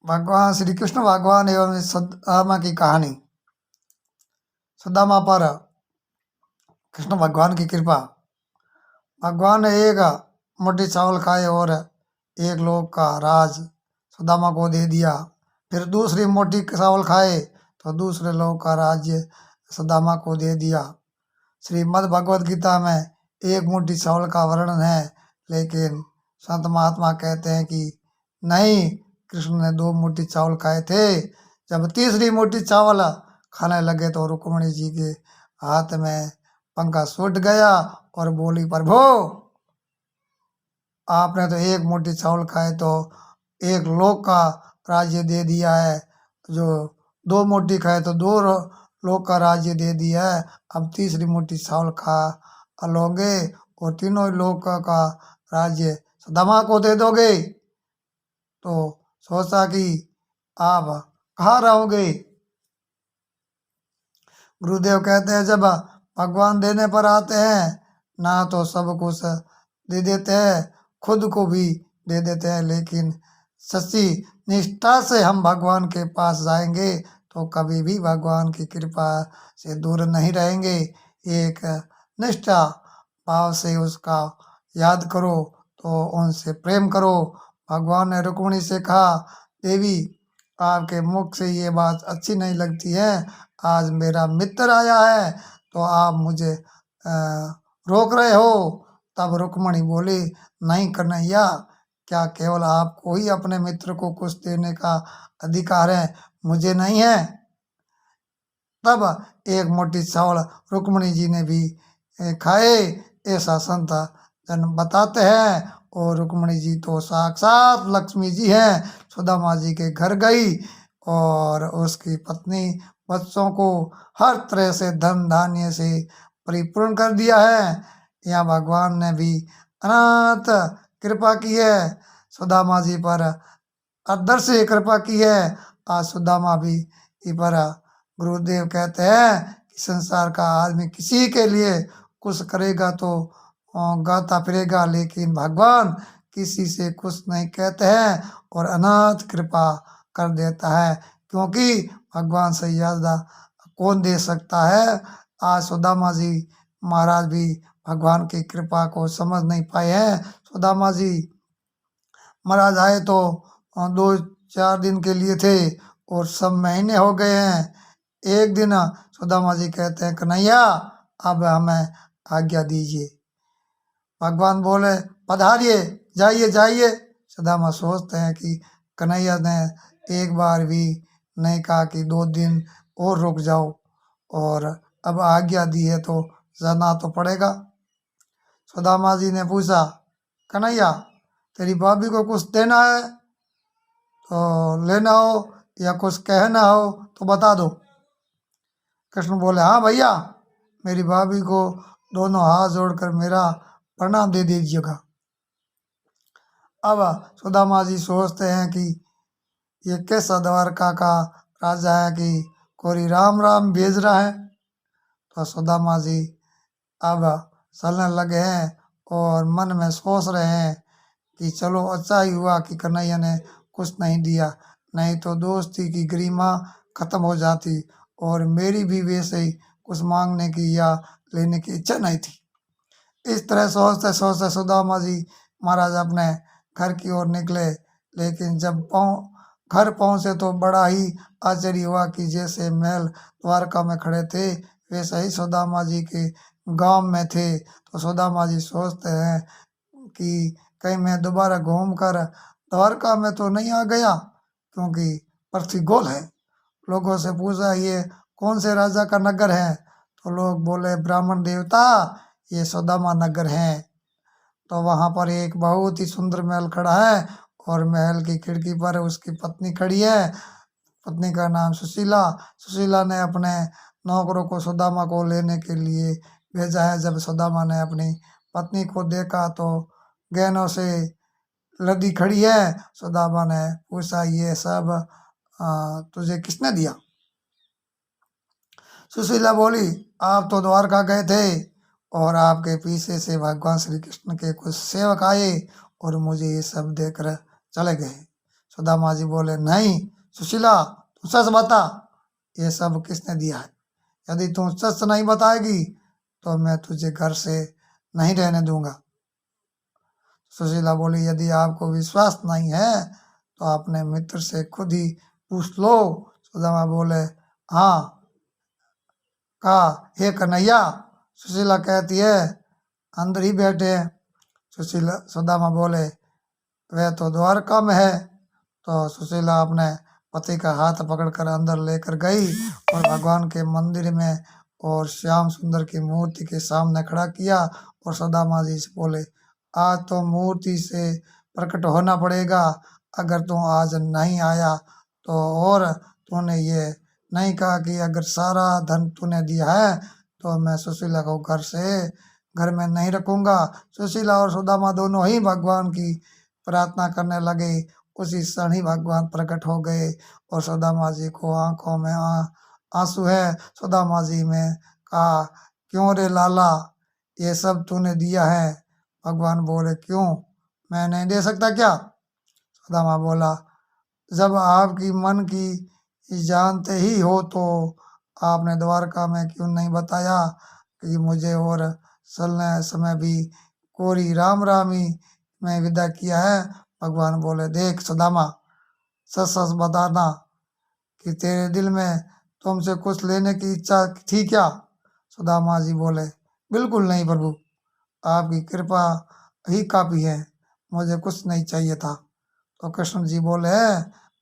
भगवान श्री कृष्ण भगवान एवं सुदामा की कहानी। सुदामा पर कृष्ण भगवान की कृपा। भगवान ने एक मुट्ठी चावल खाए और एक लोक का राज सुदामा को दे दिया। फिर दूसरी मुट्ठी चावल खाए तो दूसरे लोक का राज्य सुदामा को दे दिया। श्रीमद् भगवद गीता में एक मुट्ठी चावल का वर्णन है, लेकिन संत महात्मा कहते हैं कि नहीं, कृष्ण ने 2 मुट्ठी चावल खाए थे। जब तीसरी मुट्ठी चावल खाने लगे तो रुक्मिणी जी के हाथ में पंखा छूट गया और बोली, प्रभु आपने तो एक मुट्ठी चावल खाए तो एक लोक का राज्य दे दिया है, जो 2 मुट्ठी खाए तो 2 लोक का राज्य दे दिया है। अब तीसरी मुट्ठी चावल खा लोगे और तीनों लोक का राज्य सुदामा को दे दोगे। तो सोचा कि आप कहाँ रहोगे। गुरुदेव कहते हैं, जब भगवान देने पर आते हैं ना तो सब कुछ दे देते हैं, खुद को भी दे देते हैं, लेकिन सच्ची निष्ठा से हम भगवान के पास जाएंगे तो कभी भी भगवान की कृपा से दूर नहीं रहेंगे। एक निष्ठा भाव से उसका याद करो, तो उनसे प्रेम करो। भगवान ने रुक्मिणी से कहा, देवी आपके मुख से ये बात अच्छी नहीं लगती है, आज मेरा मित्र आया है तो आप मुझे रोक रहे हो। तब रुक्मिणी बोली, नहीं कन्हैया, क्या केवल आपको ही अपने मित्र को कुछ देने का अधिकार है, मुझे नहीं है। तब एक मुट्ठी चावल रुक्मिणी जी ने भी खाए, ऐसा संत जन बताते हैं। और रुक्मिणी जी तो साक्षात लक्ष्मी जी हैं। सुदामा जी के घर गई और उसकी पत्नी बच्चों को हर तरह से धन धान्य से परिपूर्ण कर दिया है। यहाँ भगवान ने भी अनंत कृपा की है, सुदामा जी पर अदृश्य कृपा की है। आज सुदामा भी पर गुरुदेव कहते हैं कि संसार का आदमी किसी के लिए कुछ करेगा तो गाता फिरेगा, लेकिन भगवान किसी से कुछ नहीं कहते हैं और अनंत कृपा कर देता है, क्योंकि भगवान से ज़्यादा कौन दे सकता है। आज सुदामा जी महाराज भी भगवान की कृपा को समझ नहीं पाए हैं। सुदामा जी महाराज आए तो 2-4 दिन के लिए थे और सब महीने हो गए हैं। एक दिन सुदामा जी कहते हैं, कन्हैया अब हमें आज्ञा दीजिए। भगवान बोले, पधारिए, जाइए जाइए। सुदामा सोचते हैं कि कन्हैया ने एक बार भी नहीं कहा कि 2 दिन और रुक जाओ, और अब आज्ञा दी है तो जाना तो पड़ेगा। सुदामा जी ने पूछा, कन्हैया तेरी भाभी को कुछ देना है तो लेना हो या कुछ कहना हो तो बता दो। कृष्ण बोले, हाँ भैया, मेरी भाभी को दोनों हाथ जोड़कर मेरा प्रणाम दे दीजिएगा। अब सुदामा जी सोचते हैं कि ये कैसा द्वारका का राजा है कि कोई राम राम भेज रहा है। तो सुदामा जी अब चलने लगे हैं और मन में सोच रहे हैं कि चलो अच्छा ही हुआ कि कन्हैया ने कुछ नहीं दिया, नहीं तो दोस्ती की गरिमा खत्म हो जाती और मेरी भी वैसे ही कुछ मांगने की या लेने की इच्छा नहीं थी। इस तरह सोचते सोचते सुदामा जी महाराज अपने घर की ओर निकले, लेकिन जब घर पहुंचे तो बड़ा ही आश्चर्य हुआ कि जैसे महल द्वारका में खड़े थे वैसे ही सुदामा जी के गांव में थे। तो सुदामा जी सोचते हैं कि कहीं मैं दोबारा घूम कर द्वारका में तो नहीं आ गया, क्योंकि पृथ्वी गोल है। लोगों से पूछा, ये कौन से राजा का नगर है? तो लोग बोले, ब्राह्मण देवता, ये सुदामा नगर है। तो वहाँ पर एक बहुत ही सुंदर महल खड़ा है और महल की खिड़की पर उसकी पत्नी खड़ी है। पत्नी का नाम सुशीला। सुशीला ने अपने नौकरों को सुदामा को लेने के लिए भेजा है। जब सुदामा ने अपनी पत्नी को देखा तो गहनों से लदी खड़ी है। सुदामा ने पूछा, ये सब तुझे किसने दिया? सुशीला बोली, आप तो द्वारका गए थे और आपके पीछे से भगवान श्री कृष्ण के कुछ सेवक आए और मुझे ये सब देकर चले गए। सुदामा जी बोले, नहीं सुशीला, तू सच बता, ये सब किसने दिया है? यदि तू सच नहीं बताएगी तो मैं तुझे घर से नहीं रहने दूंगा। सुशीला बोली, यदि आपको विश्वास नहीं है तो अपने मित्र से खुद ही पूछ लो। सुदामा बोले, हाँ, कहा, हे कन्हैया। सुशीला कहती है, अंदर ही बैठे हैं। सुदामा बोले, वह तो द्वारका में है। तो सुशीला अपने पति का हाथ पकड़कर अंदर लेकर गई और भगवान के मंदिर में और श्याम सुंदर की मूर्ति के सामने खड़ा किया और सुदामा जी से बोले, आज तो मूर्ति से प्रकट होना पड़ेगा। अगर तू आज नहीं आया तो, और तूने ये नहीं कहा कि अगर सारा धन तूने दिया है तो मैं सुशीला को घर में नहीं रखूंगा। सुशीला और सुदामा दोनों ही भगवान की प्रार्थना करने लगे। उसी क्षण ही भगवान प्रकट हो गए और सुदामा जी को आंखों में आंसू है। सुदामा जी में कहा, क्यों रे लाला, ये सब तूने दिया है? भगवान बोले, क्यों, मैं नहीं दे सकता क्या? सुदामा बोला, जब आपकी मन की जानते ही हो तो आपने द्वारका में क्यों नहीं बताया कि मुझे और चलने समय भी कोरी राम रामी में विदा किया है? भगवान बोले, देख सुदामा, सच सच बताना कि तेरे दिल में तुमसे कुछ लेने की इच्छा थी क्या? सुदामा जी बोले, बिल्कुल नहीं प्रभु, आपकी कृपा ही काफ़ी है, मुझे कुछ नहीं चाहिए था। तो कृष्ण जी बोले,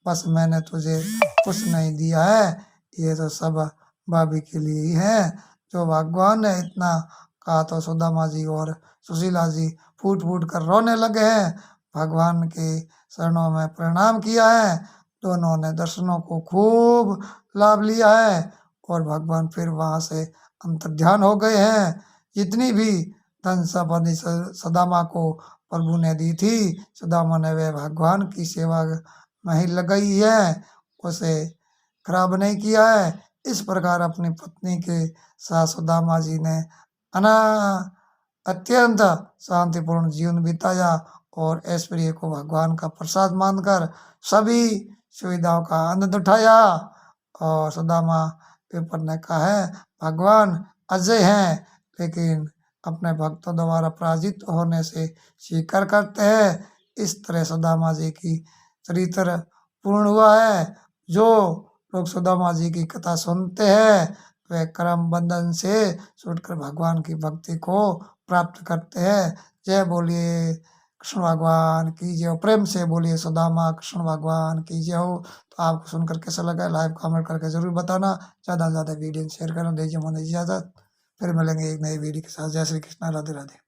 बस मैंने तुझे कुछ नहीं दिया है, ये तो सब भाभी के लिए ही है। जो भगवान ने इतना कहा तो सुदामा जी और सुशीला जी फूट फूट कर रोने लगे हैं। भगवान के चरणों में प्रणाम किया है। दोनों ने दर्शनों को खूब लाभ लिया है और भगवान फिर वहाँ से अंतर्ध्यान हो गए हैं। जितनी भी धन संपत्ति सुदामा को प्रभु ने दी थी, सुदामा ने वे भगवान की सेवा में ही लगाई है, उसे खराब नहीं किया है। इस प्रकार अपनी पत्नी के साथ सुदामा जी ने अना अत्यंत शांतिपूर्ण जीवन बिताया और ऐश्वर्य को भगवान का प्रसाद मानकर सभी सुविधाओं का आनंद उठाया। और सुदामा पेपर ने कहा है, भगवान अजय हैं लेकिन अपने भक्तों द्वारा पराजित होने से स्वीकार करते हैं। इस तरह सुदामा जी की चरित्र पूर्ण हुआ है। जो लोग सुदामा जी की कथा सुनते हैं वे कर्म बंधन से छूटकर भगवान की भक्ति को प्राप्त करते हैं। जय बोलिए कृष्ण भगवान की जय हो। प्रेम से बोलिए सुदामा कृष्ण भगवान की जय हो। तो आपको सुनकर कैसा लगा, लाइव कमेंट करके जरूर बताना। ज़्यादा से ज़्यादा वीडियो शेयर करना। दीजिए मन इजाज़त, फिर मिलेंगे एक नई वीडियो के साथ। जय श्री कृष्ण, राधे राधे।